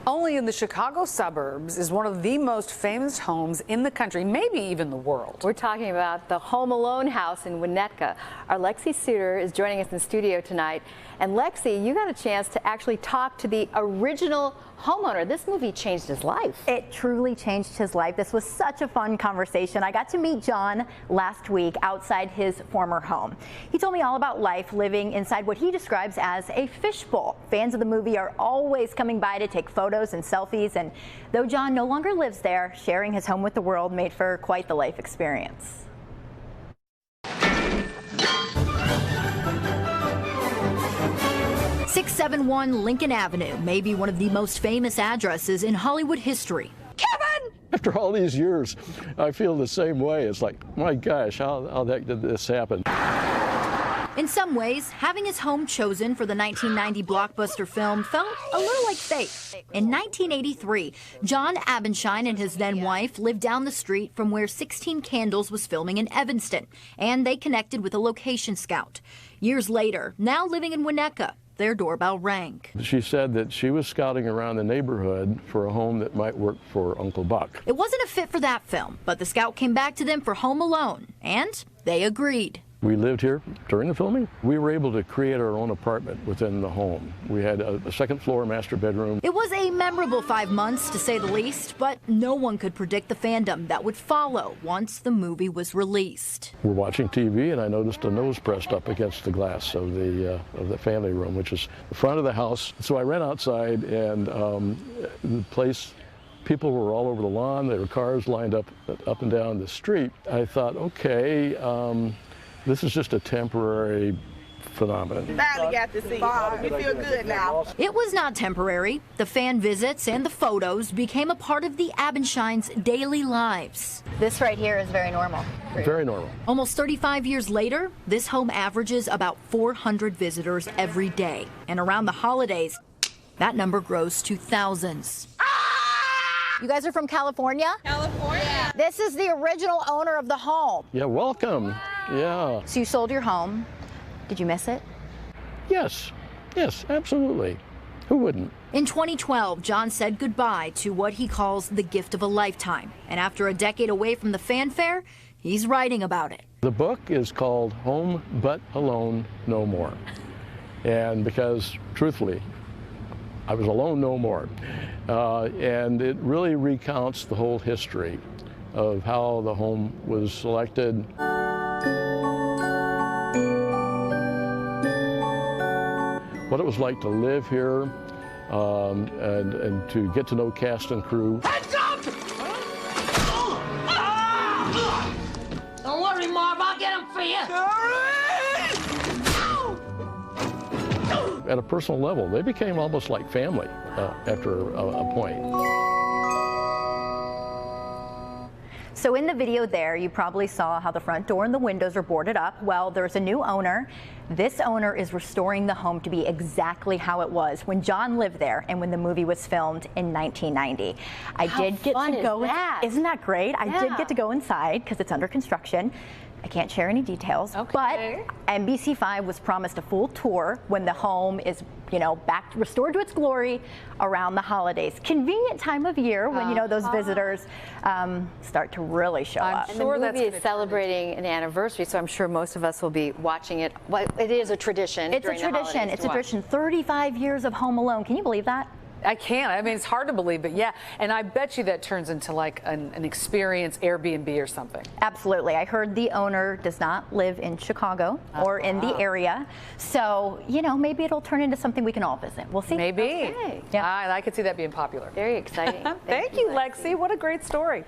Only in the Chicago suburbs is one of the most famous homes in the country, maybe even the world. We're talking about the Home Alone house in Winnetka. Our Lexi Sutter is joining us in studio tonight. And Lexi, you got a chance to actually talk to the original homeowner. This movie changed his life. It truly changed his life. This was such a fun conversation. I got to meet John last week outside his former home. He told me all about life living inside what he describes as a fishbowl. Fans of the movie are always coming by to take photos and selfies, and though John no longer lives there, sharing his home with the world made for quite the life experience. 671 Lincoln Avenue may be one of the most famous addresses in Hollywood history. Kevin! After all these years, I feel the same way. It's like, my gosh, how the heck did this happen? In some ways, having his home chosen for the 1990 blockbuster film felt a little like fate. In 1983, John Abendschein and his then wife lived down the street from where 16 Candles was filming in Evanston, and they connected with a location scout. Years later, now living in Winnetka, their doorbell rang. She said that she was scouting around the neighborhood for a home that might work for Uncle Buck. It wasn't a fit for that film, but the scout came back to them for Home Alone, and they agreed. We lived here during the filming. We were able to create our own apartment within the home. We had a second floor master bedroom. It was a memorable 5 months, to say the least, but no one could predict the fandom that would follow once the movie was released. We're watching TV, and I noticed a nose pressed up against the glass of the family room, which is the front of the house. So I ran outside, and the place, people were all over the lawn. There were cars lined up and down the street. I thought, okay, this is just a temporary phenomenon. Finally got to see you. We feel good now. It was not temporary. The fan visits and the photos became a part of the Abendscheins' daily lives. This right here is very normal. Very normal. Almost 35 years later, this home averages about 400 visitors every day. And around the holidays, that number grows to thousands. You guys are from California? California. This is the original owner of the home. Yeah, welcome. Yeah. So you sold your home. Did you miss it? Yes, absolutely. Who wouldn't? In 2012, John said goodbye to what he calls the gift of a lifetime. And after a decade away from the fanfare, he's writing about it. The book is called Home But Alone No More. And because, truthfully, I was alone no more. And it really recounts the whole history of how the home was selected. What it was like to live here, and to get to know cast and crew. Heads up! Don't worry, Marv, I'll get him for you. At a personal level, they became almost like family after a point. So in the video there, you probably saw how the front door and the windows are boarded up. Well, there's a new owner. This owner is restoring the home to be exactly how it was when John lived there and when the movie was filmed in 1990. I did get to go. Isn't that great? I did get to go inside because it's under construction. I can't share any details, but NBC5 was promised a full tour when the home is, restored to its glory around the holidays. Convenient time of year when, those visitors start to really show up. And the movie is celebrating an anniversary, so I'm sure most of us will be watching it. Well, it is a tradition. It's a tradition. It's a tradition. 35 years of Home Alone. Can you believe that? I can't. I mean, it's hard to believe, but yeah. And I bet you that turns into like an experience Airbnb or something. Absolutely. I heard the owner does not live in Chicago or in the area. So, maybe it'll turn into something we can all visit. We'll see. Maybe. Okay. Yeah. I could see that being popular. Very exciting. Thank you, Lexi. What a great story.